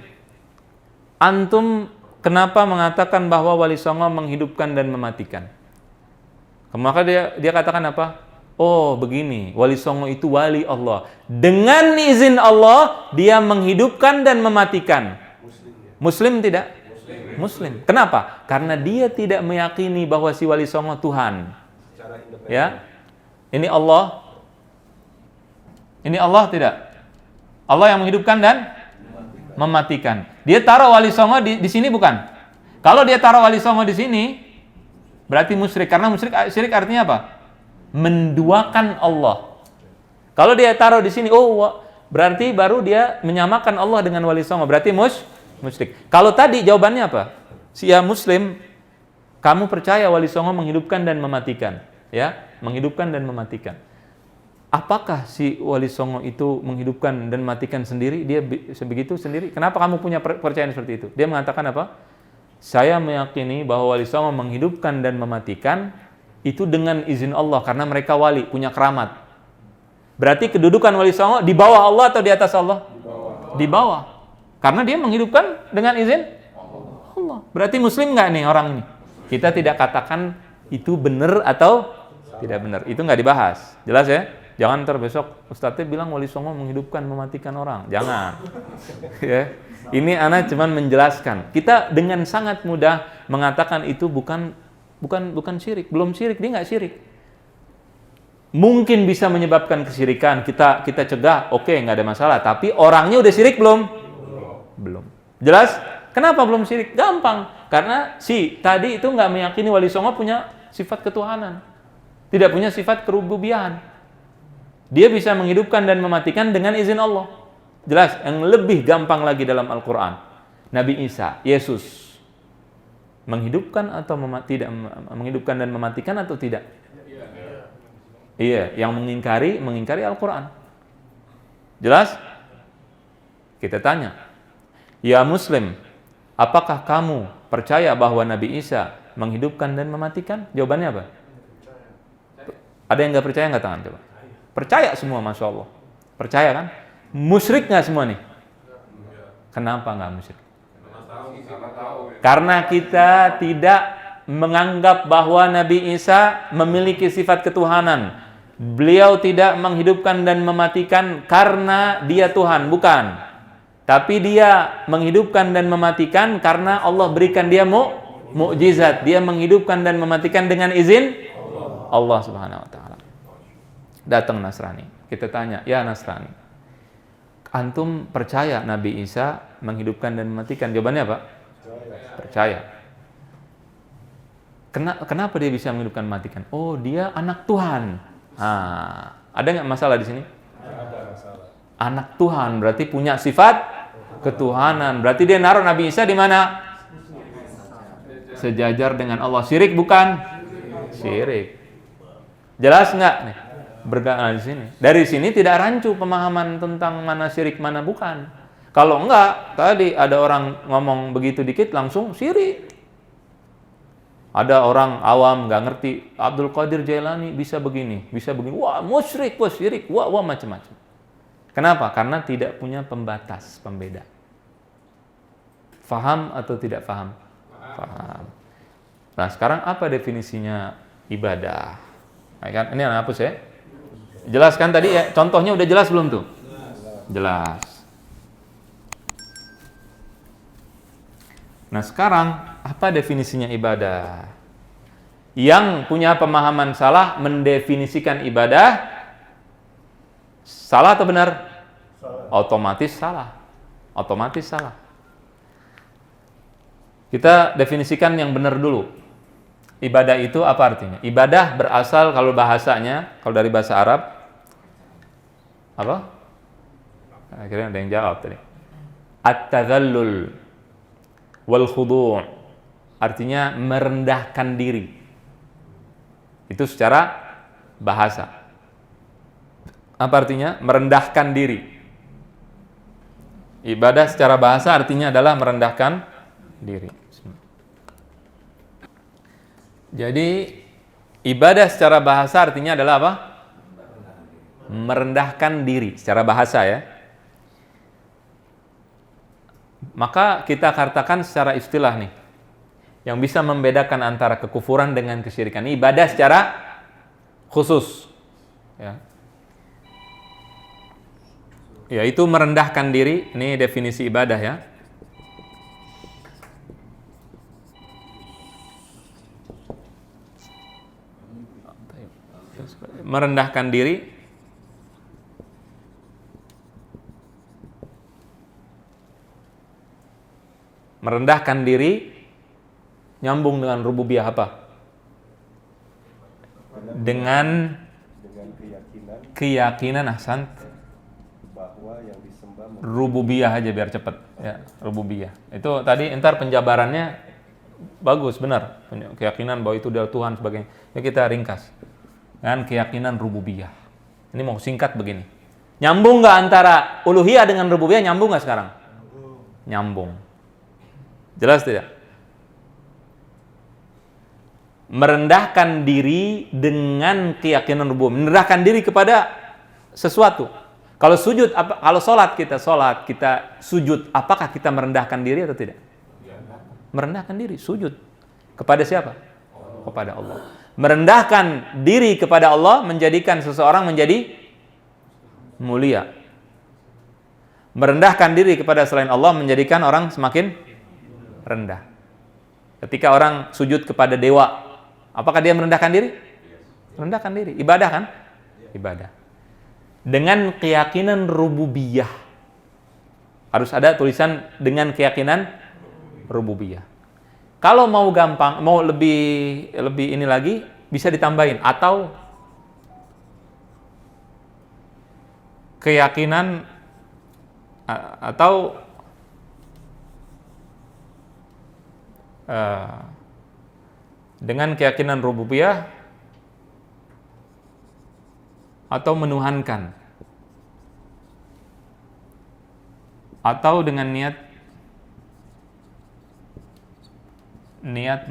Antum kenapa mengatakan bahwa Wali Songo menghidupkan dan mematikan? Maka dia katakan apa? Oh begini, Wali Songo itu wali Allah. Dengan izin Allah, dia menghidupkan dan mematikan. Muslim tidak? Muslim. Kenapa? Karena dia tidak meyakini bahwa si Wali Songo Tuhan. Ya, ini Allah. Ini Allah tidak? Allah yang menghidupkan dan mematikan. Dia taruh Wali Songo di sini bukan? Kalau dia taruh Wali Songo di sini, berarti musyrik. Karena syirik artinya apa? Menduakan Allah. Kalau dia taruh di sini, berarti baru dia menyamakan Allah dengan Wali Songo. Berarti musyrik. Kalau tadi jawabannya apa? Si muslim, kamu percaya Wali Songo menghidupkan dan mematikan, ya, menghidupkan dan mematikan. Apakah si Wali Songo itu menghidupkan dan mematikan sendiri? Dia sebegitu sendiri? Kenapa kamu punya percayaan seperti itu? Dia mengatakan apa? Saya meyakini bahwa Wali Songo menghidupkan dan mematikan itu dengan izin Allah karena mereka wali, punya keramat. Berarti kedudukan Wali Songo di bawah Allah atau di atas Allah? Di bawah. Karena dia menghidupkan dengan izin Allah. Berarti muslim nggak nih orang ini? Kita tidak katakan itu benar atau tidak benar. Itu nggak dibahas. Jelas ya? Jangan ntar besok Ustadznya bilang Wali Songo menghidupkan mematikan orang. Jangan. Ya. Ini ana cuman menjelaskan. Kita dengan sangat mudah mengatakan itu bukan syirik. Belum syirik, dia nggak syirik. Mungkin bisa menyebabkan kesyirikan. Kita cegah, oke, nggak ada masalah. Tapi orangnya udah syirik belum? Belum. Jelas? Kenapa belum syirik? Gampang. Karena si tadi itu nggak meyakini Wali Songo punya sifat ketuhanan. Tidak punya sifat kerububiahan. Dia bisa menghidupkan dan mematikan dengan izin Allah. Jelas, yang lebih gampang lagi dalam Al-Quran. Nabi Isa, Yesus, menghidupkan atau tidak menghidupkan dan mematikan atau tidak? Iya, yang mengingkari Al-Quran. Jelas? Kita tanya, ya Muslim, apakah kamu percaya bahwa Nabi Isa menghidupkan dan mematikan? Jawabannya apa? Ada yang nggak percaya nggak tangan coba? Percaya semua, masya Allah. Percaya kan? Musyrik nggak semua nih? Kenapa nggak musyrik? Karena kita tidak menganggap bahwa Nabi Isa memiliki sifat ketuhanan. Beliau tidak menghidupkan dan mematikan karena dia Tuhan, bukan. Tapi dia menghidupkan dan mematikan karena Allah berikan dia mukjizat. Dia menghidupkan dan mematikan dengan izin Allah Subhanahu wa taala. Datang Nasrani, kita tanya, ya Nasrani, antum percaya Nabi Isa menghidupkan dan mematikan? Jawabannya apa? Percaya. Kenapa dia bisa menghidupkan mematikan? Oh, dia anak Tuhan. Ada nggak masalah di sini? Ada masalah. Anak Tuhan berarti punya sifat ketuhanan. Berarti dia naruh Nabi Isa di mana? Sejajar dengan Allah. Syirik bukan? Syirik. Jelas nggak nih? Bergana di sini. Dari sini tidak rancu pemahaman tentang mana syirik mana bukan. Kalau enggak, tadi ada orang ngomong begitu dikit langsung syirik. Ada orang awam nggak ngerti, Abdul Qadir Jailani bisa begini, wah musyrik, wah syirik, wah macam-macam. Kenapa? Karena tidak punya pembatas, pembeda. Faham atau tidak faham? Faham. Nah sekarang apa definisinya ibadah? Nah, kan? Ini hapus ya. Jelaskan tadi ya, contohnya udah jelas belum tuh? Jelas. Nah sekarang apa definisinya ibadah? Yang punya pemahaman salah mendefinisikan ibadah salah atau benar? Otomatis salah. Otomatis salah. Kita definisikan yang benar dulu. Ibadah itu apa artinya? Ibadah berasal kalau bahasanya, kalau dari bahasa Arab apa? Akhirnya ada yang jawab tadi. At-tadhallul wal khudu', artinya merendahkan diri. Itu secara bahasa. Apa artinya? Merendahkan diri. Ibadah secara bahasa artinya adalah merendahkan diri. Jadi ibadah secara bahasa artinya adalah apa? Merendahkan diri secara bahasa ya. Maka kita katakan secara istilah nih, yang bisa membedakan antara kekufuran dengan kesyirikan. Ibadah secara khusus, ya. Yaitu merendahkan diri. Ini definisi ibadah ya. Merendahkan diri. Merendahkan diri nyambung dengan rububiyah apa? Dengan keyakinan ahsan bahwa yang disembah rububiyah aja biar cepet ya, rububiyah. Itu tadi entar penjabarannya bagus benar. Keyakinan bahwa itu adalah Tuhan sebagainya. Ya kita ringkas. Dengan keyakinan rububiyah. Ini mau singkat begini. Nyambung nggak antara uluhiyah dengan rububiyah? Nyambung nggak sekarang? Nyambung. Jelas tidak? Merendahkan diri dengan keyakinan rububiyah, merendahkan diri kepada sesuatu. Kalau sujud, kalau sholat kita sujud, apakah kita merendahkan diri atau tidak? Merendahkan diri, sujud kepada siapa? Kepada Allah. Merendahkan diri kepada Allah menjadikan seseorang menjadi mulia. Merendahkan diri kepada selain Allah menjadikan orang semakin rendah. Ketika orang sujud kepada dewa, apakah dia merendahkan diri? Merendahkan diri. Ibadah kan? Ibadah. Dengan keyakinan rububiyah. Harus ada tulisan dengan keyakinan rububiyah. Kalau mau gampang, mau lebih ini lagi, bisa ditambahin atau keyakinan atau dengan keyakinan rububiyah atau menuhankan atau dengan niat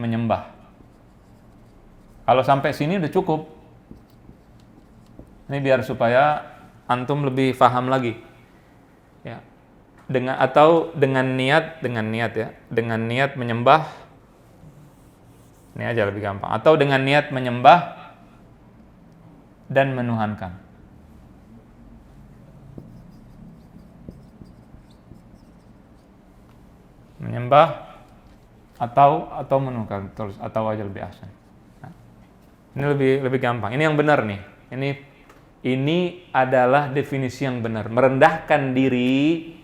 menyembah. Kalau sampai sini udah cukup. Ini biar supaya antum lebih paham lagi. Ya. Dengan niat menyembah. Ini aja lebih gampang. Atau dengan niat menyembah dan menuhankan. Menyembah atau menuhankan, terus atau aja lebih ahsan. Nah, ini lebih gampang. Ini yang benar nih. Ini adalah definisi yang benar. Merendahkan diri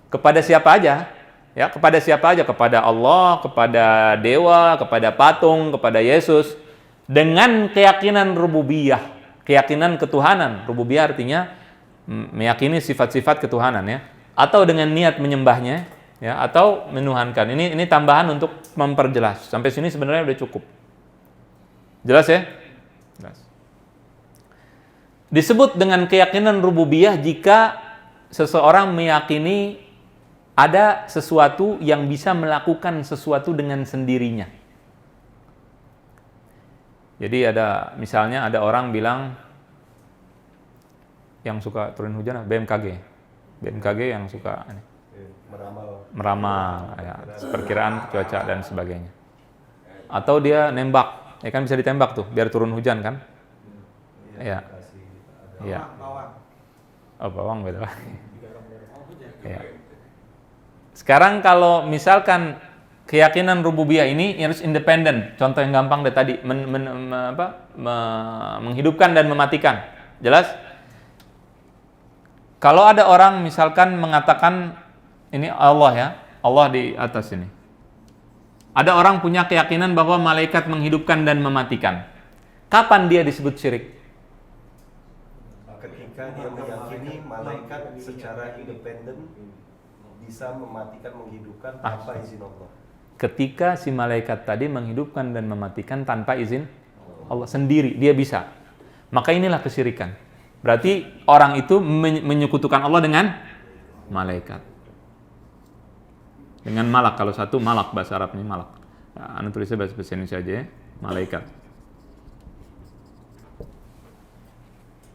kepada siapa aja, Ya, kepada siapa aja? Kepada Allah, kepada dewa, kepada patung, kepada Yesus, dengan keyakinan rububiyah, keyakinan ketuhanan. Rububiyah artinya meyakini sifat-sifat ketuhanan ya, atau dengan niat menyembahnya ya, atau menuhankan. Ini tambahan untuk memperjelas. Sampai sini sebenarnya udah cukup. Jelas ya? Jelas. Disebut dengan keyakinan rububiyah jika seseorang meyakini ada sesuatu yang bisa melakukan sesuatu dengan sendirinya. Jadi misalnya ada orang bilang yang suka turun hujan, BMKG yang suka meramal ya, perkiraan cuaca dan sebagainya. Atau dia nembak, ya kan bisa ditembak tuh biar turun hujan kan? Ya. Ya. Oh, bawang beda lagi. Ya. Sekarang kalau misalkan keyakinan rububiyah ini harus independen. Contoh yang gampang deh tadi, menghidupkan dan mematikan. Jelas? Kalau ada orang misalkan mengatakan ini Allah ya, Allah di atas ini. Ada orang punya keyakinan bahwa malaikat menghidupkan dan mematikan. Kapan dia disebut syirik? Ketika dia meyakini malaikat secara independen bisa mematikan, menghidupkan tanpa izin Allah. Ketika si malaikat tadi menghidupkan dan mematikan tanpa izin Allah sendiri, dia bisa. Maka inilah kesyirikan. Berarti orang itu menyekutukan Allah dengan malaikat. Dengan malak, kalau satu malak bahasa Arabnya malak. Nah, anu tulisnya bahasa Indonesia aja ya, malaikat.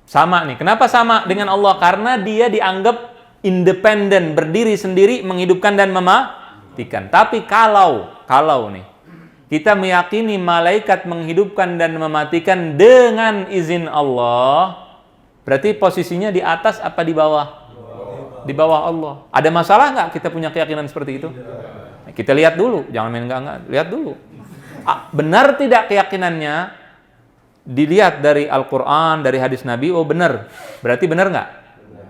Sama nih. Kenapa sama dengan Allah? Karena dia dianggap independen, berdiri sendiri, menghidupkan dan mematikan. Tapi kalau nih kita meyakini malaikat menghidupkan dan mematikan dengan izin Allah, berarti posisinya di atas apa di bawah? Di bawah Allah. Ada masalah nggak kita punya keyakinan seperti itu? Nah, kita lihat dulu, jangan main enggak. Lihat dulu. Benar tidak keyakinannya? Dilihat dari Al-Quran, dari hadis Nabi, oh benar. Berarti benar nggak?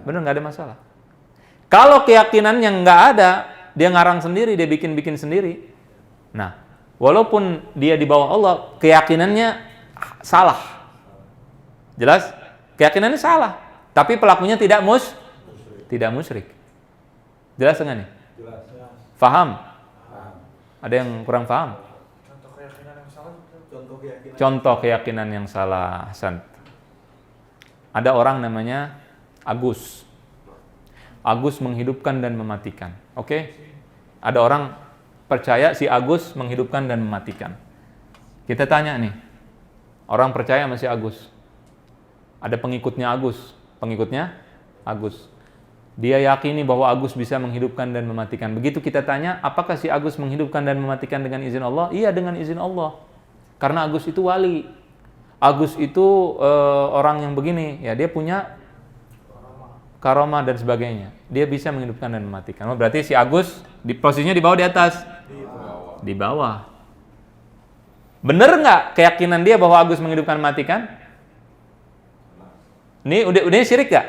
Benar, nggak ada masalah. Kalau keyakinan yang nggak ada, dia ngarang sendiri, dia bikin-bikin sendiri. Nah, walaupun dia di bawah Allah, keyakinannya salah. Jelas? Keyakinannya salah. Tapi pelakunya tidak musyrik. Jelas enggak nih? Jelas. Faham? Ada yang kurang paham? Contoh keyakinan yang salah. Hasan. Ada orang namanya Agus. Agus menghidupkan dan mematikan. Oke? Ada orang percaya si Agus menghidupkan dan mematikan. Kita tanya nih. Orang percaya sama si Agus. Ada pengikutnya Agus. Dia yakini bahwa Agus bisa menghidupkan dan mematikan. Begitu kita tanya, apakah si Agus menghidupkan dan mematikan dengan izin Allah? Iya, dengan izin Allah. Karena Agus itu wali. Agus itu orang yang begini, ya dia punya karomah dan sebagainya. Dia bisa menghidupkan dan mematikan. Oh, berarti si Agus posisinya di bawah, di atas? Di bawah. Bener nggak keyakinan dia bahwa Agus menghidupkan dan mematikan? Ini udah syirik nggak?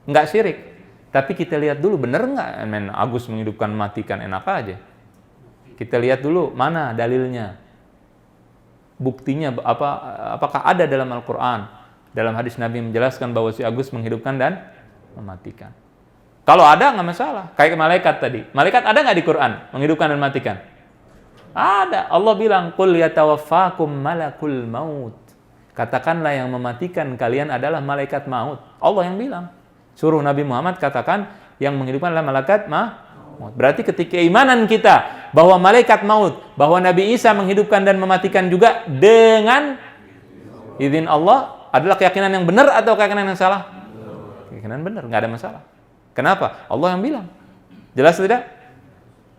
Nggak syirik. Tapi kita lihat dulu, bener nggak Agus menghidupkan mematikan? Enak aja. Kita lihat dulu mana dalilnya. Buktinya apakah ada dalam Al-Quran, dalam hadis Nabi menjelaskan bahwa si Agus menghidupkan dan mematikan. Kalau ada nggak masalah. Kayak malaikat tadi. Malaikat ada nggak di Quran menghidupkan dan mematikan? Ada. Allah bilang, "Qul yatawaffakum malakul maut." Katakanlah yang mematikan kalian adalah malaikat maut. Allah yang bilang. Suruh Nabi Muhammad katakan yang menghidupkan adalah malaikat maut. Berarti ketika keimanan kita bahwa malaikat maut, bahwa Nabi Isa menghidupkan dan mematikan juga dengan izin Allah adalah keyakinan yang benar atau keyakinan yang salah? Keyakinan benar, nggak ada masalah. Kenapa? Allah yang bilang. Jelas tidak?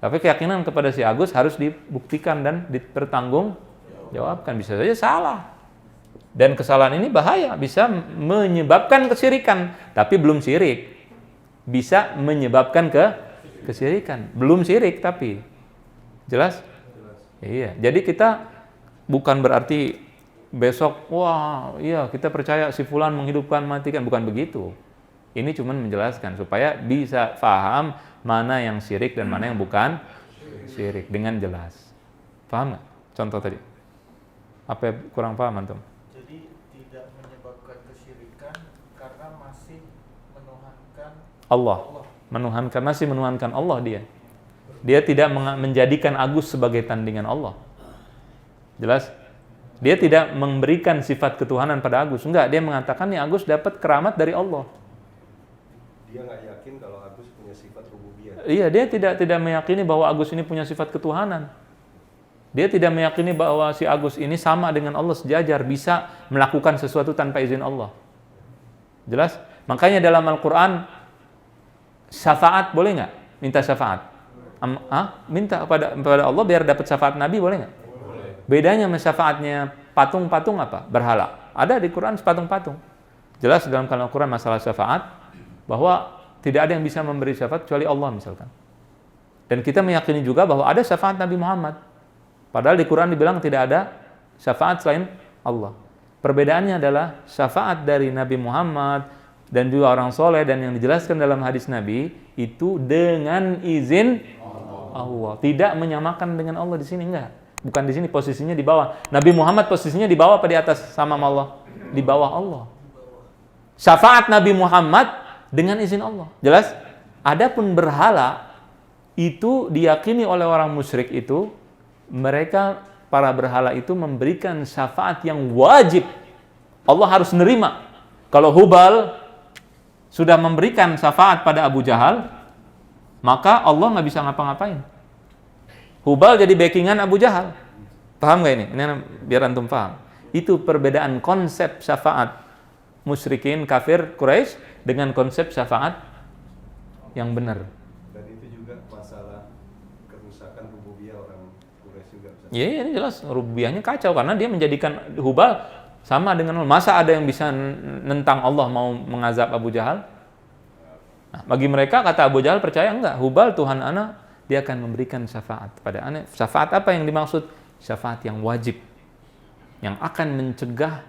Tapi keyakinan kepada si Agus harus dibuktikan dan dipertanggungjawabkan. Bisa saja salah. Dan kesalahan ini bahaya, bisa menyebabkan kesyirikan, tapi belum syirik. Bisa menyebabkan kesyirikan, belum syirik tapi. Jelas? Iya. Jadi kita bukan berarti besok, wah, iya kita percaya si fulan menghidupkan, matikan, bukan begitu. Ini cuma menjelaskan supaya bisa paham mana yang syirik dan mana yang bukan syirik dengan jelas. Paham nggak? Contoh tadi. Apa yang kurang paham antum? Jadi tidak menyebabkan kesyirikan karena masih menuhankan Allah. Masih menuhankan Allah dia. Dia tidak menjadikan Agus sebagai tandingan Allah. Jelas? Dia tidak memberikan sifat ketuhanan pada Agus. Enggak, dia mengatakan nih Agus dapat keramat dari Allah. Dia nggak yakin kalau Agus punya sifat rububiyah. Iya, dia tidak meyakini bahwa Agus ini punya sifat ketuhanan. Dia tidak meyakini bahwa si Agus ini sama dengan Allah, sejajar, bisa melakukan sesuatu tanpa izin Allah. Jelas? Makanya dalam Al-Quran, syafaat boleh nggak? Minta syafaat. Minta kepada Allah biar dapat syafaat Nabi, boleh nggak? Bedanya sama syafaatnya patung-patung apa? Berhala. Ada di Quran patung-patung. Jelas dalam Al-Quran masalah syafaat, bahwa tidak ada yang bisa memberi syafaat kecuali Allah misalkan. Dan kita meyakini juga bahwa ada syafaat Nabi Muhammad. Padahal di Quran dibilang tidak ada syafaat selain Allah. Perbedaannya adalah syafaat dari Nabi Muhammad dan juga orang soleh dan yang dijelaskan dalam hadis Nabi itu dengan izin Allah. Tidak menyamakan dengan Allah di sini, enggak. Bukan di sini, posisinya di bawah. Nabi Muhammad posisinya di bawah apa di atas sama Allah? Di bawah Allah. Syafaat Nabi Muhammad dengan izin Allah. Jelas? Adapun berhala itu diyakini oleh orang musyrik itu, mereka para berhala itu memberikan syafaat yang wajib. Allah harus nerima. Kalau Hubal sudah memberikan syafaat pada Abu Jahal, maka Allah nggak bisa ngapa-ngapain. Hubal jadi backingan Abu Jahal. Paham nggak ini? Ini biar antum paham. Itu perbedaan konsep syafaat musyrikin kafir Quraisy dengan konsep syafaat yang benar. Dan itu juga masalah kerusakan rububiyah orang Quraisy juga. Iya, ini jelas rububiyahnya kacau karena dia menjadikan Hubal sama dengan Allah. Masa ada yang bisa nentang Allah mau mengazab Abu Jahal? Nah, bagi mereka kata Abu Jahal percaya enggak, Hubal Tuhan ana, dia akan memberikan syafaat pada ana. Syafaat apa yang dimaksud? Syafaat yang wajib, yang akan mencegah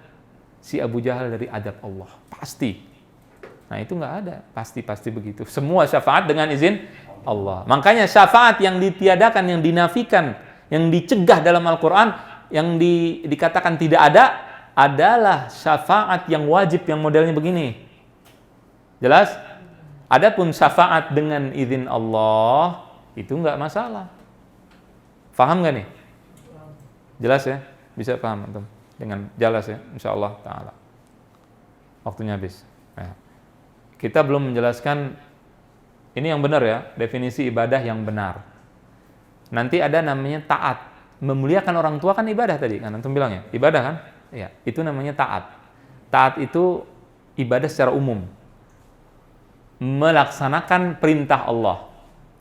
si Abu Jahal dari adab Allah. Pasti. Nah itu nggak ada. Pasti begitu. Semua syafaat dengan izin Allah. Makanya syafaat yang ditiadakan, yang dinafikan, yang dicegah dalam Al-Quran, yang dikatakan tidak ada, adalah syafaat yang wajib, yang modelnya begini. Jelas? Adapun syafaat dengan izin Allah, itu nggak masalah. Faham nggak nih? Jelas ya? Bisa paham antum? Dengan jelas ya, insyaallah ta'ala. Waktunya habis. Ya. Kita belum menjelaskan, ini yang benar ya, definisi ibadah yang benar. Nanti ada namanya taat. Memuliakan orang tua kan ibadah tadi, kan antum bilang ya? Ibadah kan? Iya, itu namanya taat. Taat itu ibadah secara umum. Melaksanakan perintah Allah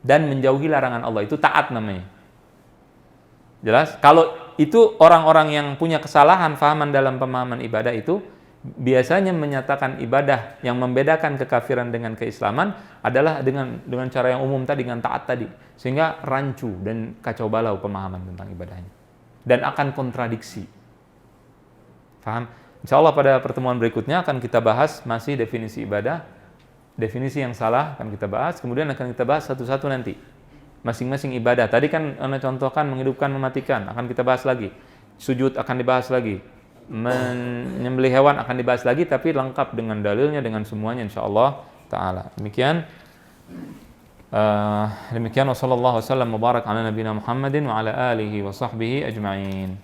dan menjauhi larangan Allah, itu taat namanya. Jelas? Kalau itu orang-orang yang punya kesalahan fahaman dalam pemahaman ibadah itu biasanya menyatakan ibadah yang membedakan kekafiran dengan keislaman adalah dengan cara yang umum tadi, dengan taat tadi, sehingga rancu dan kacau balau pemahaman tentang ibadahnya dan akan kontradiksi. Paham? Insyaallah pada pertemuan berikutnya akan kita bahas masih definisi ibadah, definisi yang salah akan kita bahas, kemudian akan kita bahas satu-satu nanti masing-masing ibadah. Tadi kan Anda contohkan menghidupkan, mematikan, akan kita bahas lagi. Sujud akan dibahas lagi. Menyembelih hewan akan dibahas lagi, tapi lengkap dengan dalilnya, dengan semuanya insyaallah ta'ala. Demikian wasallallahu wasallam mubarak ala nabiyina Muhammadin wa ala alihi wa sahbihi ajma'in.